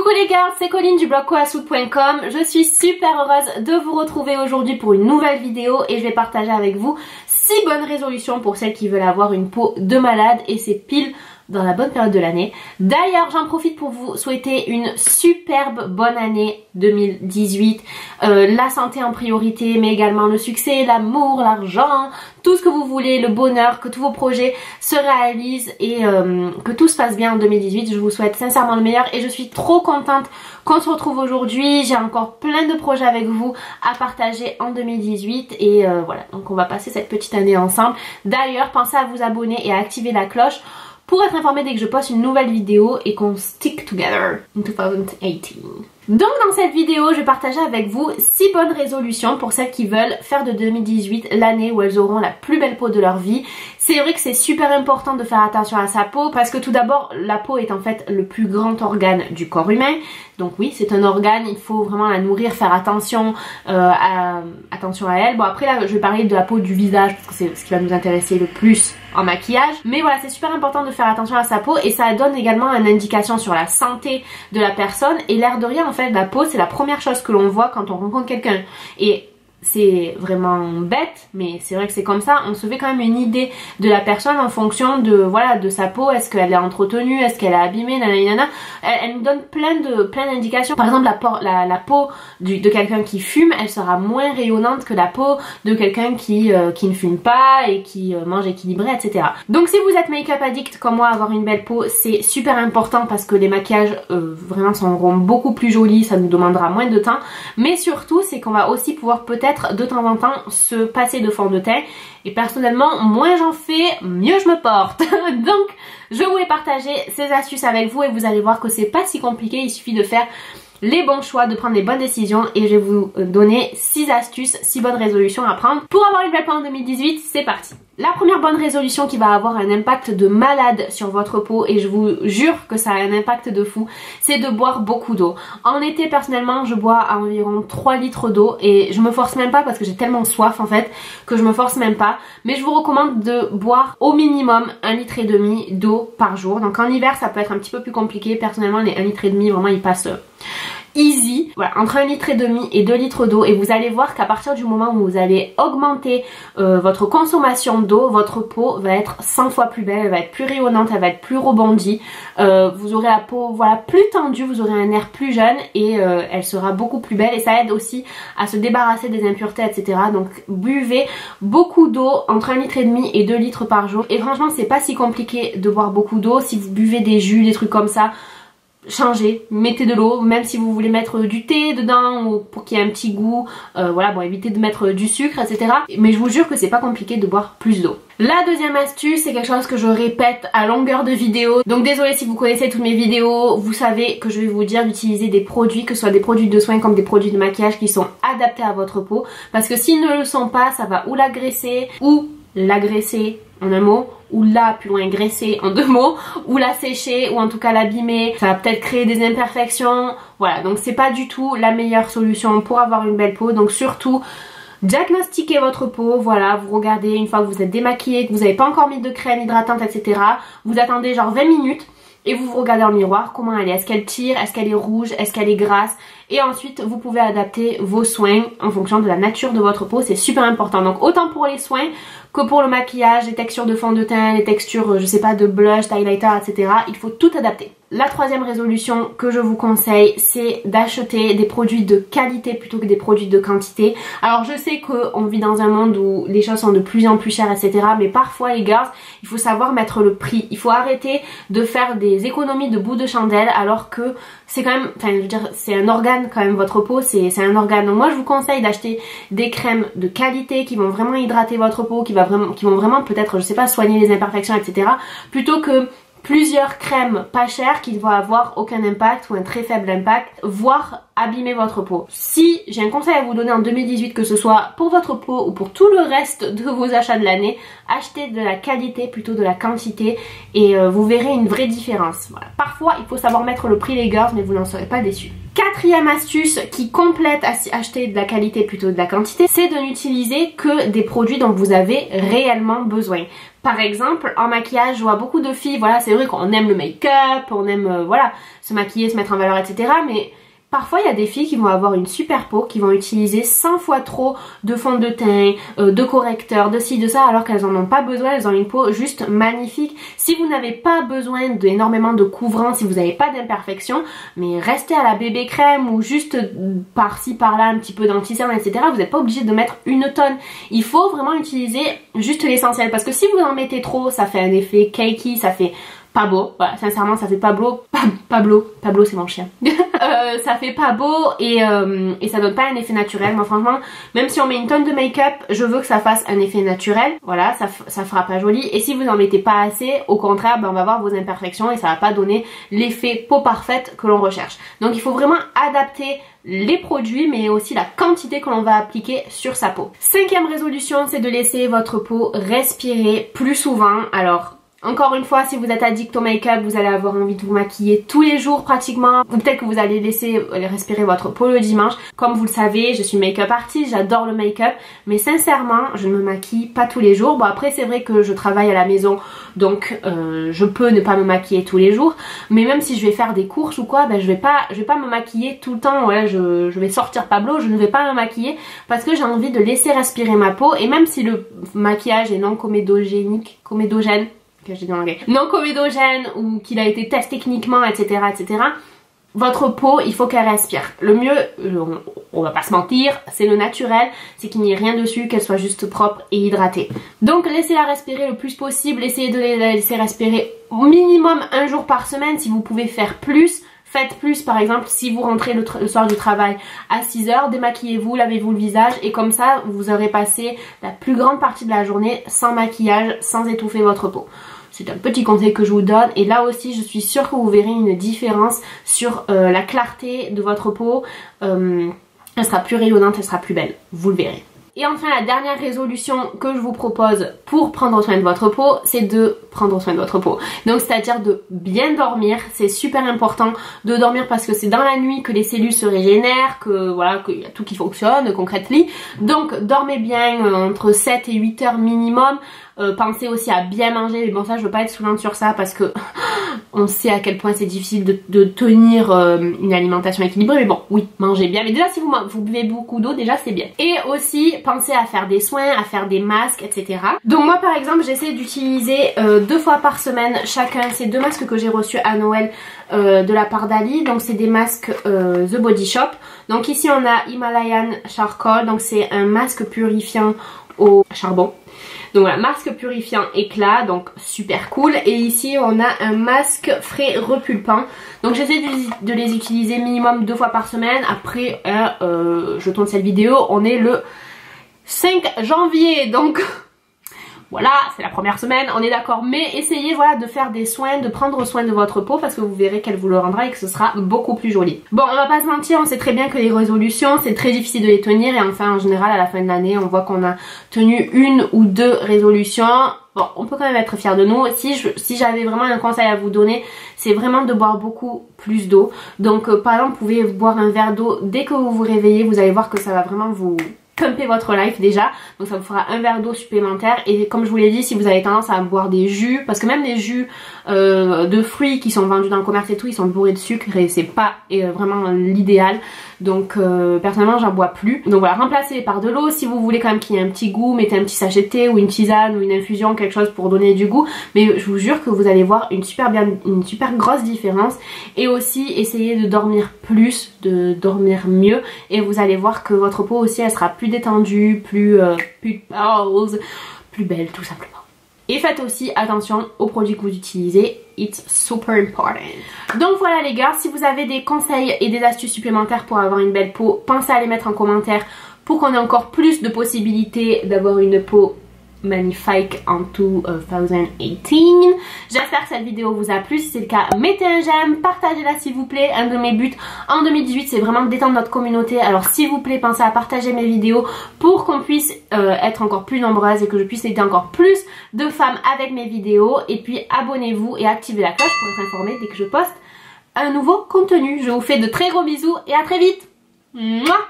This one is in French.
Coucou les girls, c'est Colline du blog koasout.com. Je suis super heureuse de vous retrouver aujourd'hui pour une nouvelle vidéo et je vais partager avec vous 6 bonnes résolutions pour celles qui veulent avoir une peau de malade, et c'est pile dans la bonne période de l'année. D'ailleurs, j'en profite pour vous souhaiter une superbe bonne année 2018. La santé en priorité, mais également le succès, l'amour, l'argent, tout ce que vous voulez, le bonheur, que tous vos projets se réalisent et que tout se passe bien en 2018. Je vous souhaite sincèrement le meilleur et je suis trop contente qu'on se retrouve aujourd'hui. J'ai encore plein de projets avec vous à partager en 2018 et voilà, donc on va passer cette petite année ensemble. D'ailleurs, pensez à vous abonner et à activer la cloche pour être informé dès que je poste une nouvelle vidéo et qu'on stick together in 2018. Donc dans cette vidéo, je vais partager avec vous 6 bonnes résolutions pour celles qui veulent faire de 2018 l'année où elles auront la plus belle peau de leur vie. C'est vrai que c'est super important de faire attention à sa peau parce que tout d'abord, la peau est en fait le plus grand organe du corps humain. Donc oui, c'est un organe, il faut vraiment la nourrir, faire attention à elle. Bon après là, je vais parler de la peau du visage parce que c'est ce qui va nous intéresser le plus en maquillage. Mais voilà, c'est super important de faire attention à sa peau et ça donne également une indication sur la santé de la personne. Et l'air de rien, en fait, la peau, c'est la première chose que l'on voit quand on rencontre quelqu'un. Et c'est vraiment bête, mais c'est vrai que c'est comme ça. On se fait quand même une idée de la personne en fonction de, voilà, de sa peau. Est-ce qu'elle est entretenue, est-ce qu'elle est abîmée, nanana. Elle nous donne plein d'indications. Par exemple, la peau de quelqu'un qui fume, elle sera moins rayonnante que la peau de quelqu'un qui ne fume pas et qui mange équilibré, etc. Donc si vous êtes make-up addict comme moi, avoir une belle peau, c'est super important parce que les maquillages vraiment seront beaucoup plus jolis, ça nous demandera moins de temps. Mais surtout, c'est qu'on va aussi pouvoir peut-être de temps en temps se passer de fond de teint, et personnellement moins j'en fais, mieux je me porte. Donc je voulais partager ces astuces avec vous et vous allez voir que c'est pas si compliqué, il suffit de faire les bons choix, de prendre les bonnes décisions, et je vais vous donner 6 astuces, 6 bonnes résolutions à prendre pour avoir une belle peau en 2018. C'est parti. La première bonne résolution qui va avoir un impact de malade sur votre peau, et je vous jure que ça a un impact de fou, c'est de boire beaucoup d'eau. En été, personnellement, je bois environ 3 litres d'eau et je me force même pas parce que j'ai tellement soif en fait que je me force même pas. Mais je vous recommande de boire au minimum 1,5 litre d'eau par jour. Donc en hiver, ça peut être un petit peu plus compliqué. Personnellement, les 1,5 litre vraiment ils passent easy. Voilà, entre 1,5 litre et 2 litres d'eau, et vous allez voir qu'à partir du moment où vous allez augmenter votre consommation d'eau, votre peau va être 100 fois plus belle, elle va être plus rayonnante, elle va être plus rebondie, vous aurez la peau voilà plus tendue, vous aurez un air plus jeune et elle sera beaucoup plus belle, et ça aide aussi à se débarrasser des impuretés, etc. Donc buvez beaucoup d'eau, entre 1,5 litre et 2 litres par jour, et franchement c'est pas si compliqué de boire beaucoup d'eau. Si vous buvez des jus, des trucs comme ça, changez, mettez de l'eau, même si vous voulez mettre du thé dedans ou pour qu'il y ait un petit goût, voilà, bon, évitez de mettre du sucre, etc. Mais je vous jure que c'est pas compliqué de boire plus d'eau. La deuxième astuce, c'est quelque chose que je répète à longueur de vidéo, donc désolé si vous connaissez toutes mes vidéos, vous savez que je vais vous dire d'utiliser des produits, que ce soit des produits de soins comme des produits de maquillage qui sont adaptés à votre peau, parce que s'ils ne le sont pas, ça va ou l'agresser ou l'agresser en un mot, ou la plus loin graisser en 2 mots, ou la sécher, ou en tout cas l'abîmer, ça va peut-être créer des imperfections, voilà, donc c'est pas du tout la meilleure solution pour avoir une belle peau. Donc surtout, diagnostiquez votre peau, voilà, vous regardez une fois que vous êtes démaquillée, que vous n'avez pas encore mis de crème hydratante, etc. Vous attendez genre 20 minutes et vous vous regardez dans le miroir, comment elle est, est-ce qu'elle tire, est-ce qu'elle est rouge, est-ce qu'elle est grasse, et ensuite vous pouvez adapter vos soins en fonction de la nature de votre peau, c'est super important. Donc autant pour les soins que pour le maquillage, les textures de fond de teint, les textures, je sais pas, de blush, d'highlighter, etc. Il faut tout adapter. La troisième résolution que je vous conseille, c'est d'acheter des produits de qualité plutôt que des produits de quantité. Alors je sais qu'on vit dans un monde où les choses sont de plus en plus chères, etc. Mais parfois les girls, il faut savoir mettre le prix. Il faut arrêter de faire des économies de bout de chandelle alors que c'est quand même, enfin je veux dire, c'est un organe quand même, votre peau, c'est un organe. Donc moi je vous conseille d'acheter des crèmes de qualité qui vont vraiment hydrater votre peau, qui vont vraiment peut-être, je sais pas, soigner les imperfections, etc. Plutôt que plusieurs crèmes pas chères qui ne vont avoir aucun impact ou un très faible impact, voire abîmer votre peau. Si j'ai un conseil à vous donner en 2018, que ce soit pour votre peau ou pour tout le reste de vos achats de l'année, achetez de la qualité plutôt de la quantité et vous verrez une vraie différence. Voilà. Parfois il faut savoir mettre le prix les girls, mais vous n'en serez pas déçus. quatrième astuce qui complète à acheter de la qualité plutôt que de la quantité, c'est de n'utiliser que des produits dont vous avez réellement besoin. Par exemple, en maquillage, je vois beaucoup de filles, voilà, c'est vrai qu'on aime le make-up, on aime, voilà, se maquiller, se mettre en valeur, etc. Mais parfois, il y a des filles qui vont avoir une super peau, qui vont utiliser 100 fois trop de fond de teint, de correcteurs, de ci, de ça, alors qu'elles en ont pas besoin, elles ont une peau juste magnifique. Si vous n'avez pas besoin d'énormément de couvrant, si vous n'avez pas d'imperfection, mais restez à la bébé crème ou juste par-ci, par-là, un petit peu d'anti-cerne, etc. Vous n'êtes pas obligé de mettre une tonne. Il faut vraiment utiliser juste l'essentiel, parce que si vous en mettez trop, ça fait un effet cakey, ça fait pas beau, voilà, sincèrement ça fait pas beau, Pablo c'est mon chien. Ça fait pas beau et ça donne pas un effet naturel. Moi franchement, même si on met une tonne de make-up, je veux que ça fasse un effet naturel, voilà, ça fera pas joli. Et si vous en mettez pas assez, au contraire, ben, on va voir vos imperfections et ça va pas donner l'effet peau parfaite que l'on recherche. Donc il faut vraiment adapter les produits mais aussi la quantité que l'on va appliquer sur sa peau. Cinquième résolution, c'est de laisser votre peau respirer plus souvent. Alors encore une fois, si vous êtes addict au make-up, vous allez avoir envie de vous maquiller tous les jours pratiquement. Ou peut-être que vous allez laisser respirer votre peau le dimanche. Comme vous le savez, je suis make-up artiste, j'adore le make-up. Mais sincèrement, je ne me maquille pas tous les jours. Bon après c'est vrai que je travaille à la maison, donc je peux ne pas me maquiller tous les jours. Mais même si je vais faire des courses ou quoi, ben, je vais pas me maquiller tout le temps. Ouais, je vais sortir Pablo, je ne vais pas me maquiller parce que j'ai envie de laisser respirer ma peau. Et même si le maquillage est non comédogène, non comédogène ou qu'il a été testé cliniquement, etc., etc., votre peau, il faut qu'elle respire. Le mieux, on va pas se mentir, c'est le naturel, c'est qu'il n'y ait rien dessus, qu'elle soit juste propre et hydratée. Donc laissez-la respirer le plus possible, essayez de la laisser respirer au minimum un jour par semaine. Si vous pouvez faire plus, faites plus. Par exemple, si vous rentrez le soir du travail à 6 h, démaquillez-vous, lavez-vous le visage et comme ça, vous aurez passé la plus grande partie de la journée sans maquillage, sans étouffer votre peau. C'est un petit conseil que je vous donne et là aussi je suis sûre que vous verrez une différence sur la clarté de votre peau. Elle sera plus rayonnante, elle sera plus belle, vous le verrez. Et enfin la dernière résolution que je vous propose pour prendre soin de votre peau, c'est de prendre soin de votre peau. Donc c'est à dire de bien dormir, c'est super important de dormir parce que c'est dans la nuit que les cellules se régénèrent, que voilà, qu'il y a tout qui fonctionne concrètement. Donc dormez bien entre 7 et 8 heures minimum. Pensez aussi à bien manger, mais bon ça je veux pas être saoulante sur ça parce que on sait à quel point c'est difficile de tenir une alimentation équilibrée, mais bon oui, mangez bien, mais déjà si vous buvez beaucoup d'eau déjà c'est bien. Et aussi pensez à faire des soins, à faire des masques, etc. Donc moi par exemple j'essaie d'utiliser 2 fois par semaine chacun ces 2 masques que j'ai reçus à Noël de la part d'Ali. Donc c'est des masques The Body Shop. Donc ici on a Himalayan Charcoal, donc c'est un masque purifiant au charbon. Donc voilà, masque purifiant éclat, donc super cool. Et ici on a un masque frais repulpant. Donc j'essaie de les utiliser minimum 2 fois par semaine. Après je tourne cette vidéo, on est le 5 janvier donc voilà, c'est la première semaine, on est d'accord. Mais essayez voilà de faire des soins, de prendre soin de votre peau parce que vous verrez qu'elle vous le rendra et que ce sera beaucoup plus joli. Bon, on va pas se mentir, on sait très bien que les résolutions c'est très difficile de les tenir. Et enfin en général à la fin de l'année on voit qu'on a tenu 1 ou 2 résolutions. Bon, on peut quand même être fiers de nous. Si j'avais vraiment un conseil à vous donner, c'est vraiment de boire beaucoup plus d'eau. Donc par exemple vous pouvez boire un verre d'eau dès que vous vous réveillez, vous allez voir que ça va vraiment vous pumper votre life déjà, donc ça vous fera un verre d'eau supplémentaire. Et comme je vous l'ai dit, si vous avez tendance à boire des jus, parce que même les jus de fruits qui sont vendus dans le commerce et tout, ils sont bourrés de sucre et c'est pas vraiment l'idéal. Donc personnellement j'en bois plus. Donc voilà, remplacez par de l'eau. Si vous voulez quand même qu'il y ait un petit goût, mettez un petit sachet de thé ou une tisane ou une infusion, quelque chose pour donner du goût. Mais je vous jure que vous allez voir une super grosse différence. Et aussi essayez de dormir plus, de dormir mieux, et vous allez voir que votre peau aussi elle sera plus détendue, plus pulpeuse, plus belle tout simplement. Et faites aussi attention aux produits que vous utilisez, it's super important. Donc voilà les gars, si vous avez des conseils et des astuces supplémentaires pour avoir une belle peau, pensez à les mettre en commentaire pour qu'on ait encore plus de possibilités d'avoir une peau magnifique en 2018. J'espère que cette vidéo vous a plu. Si c'est le cas, mettez un j'aime, partagez-la s'il vous plaît. Un de mes buts en 2018 c'est vraiment de détendre notre communauté, alors s'il vous plaît pensez à partager mes vidéos pour qu'on puisse être encore plus nombreuses et que je puisse aider encore plus de femmes avec mes vidéos. Et puis abonnez-vous et activez la cloche pour être informé dès que je poste un nouveau contenu. Je vous fais de très gros bisous et à très vite. Mouah.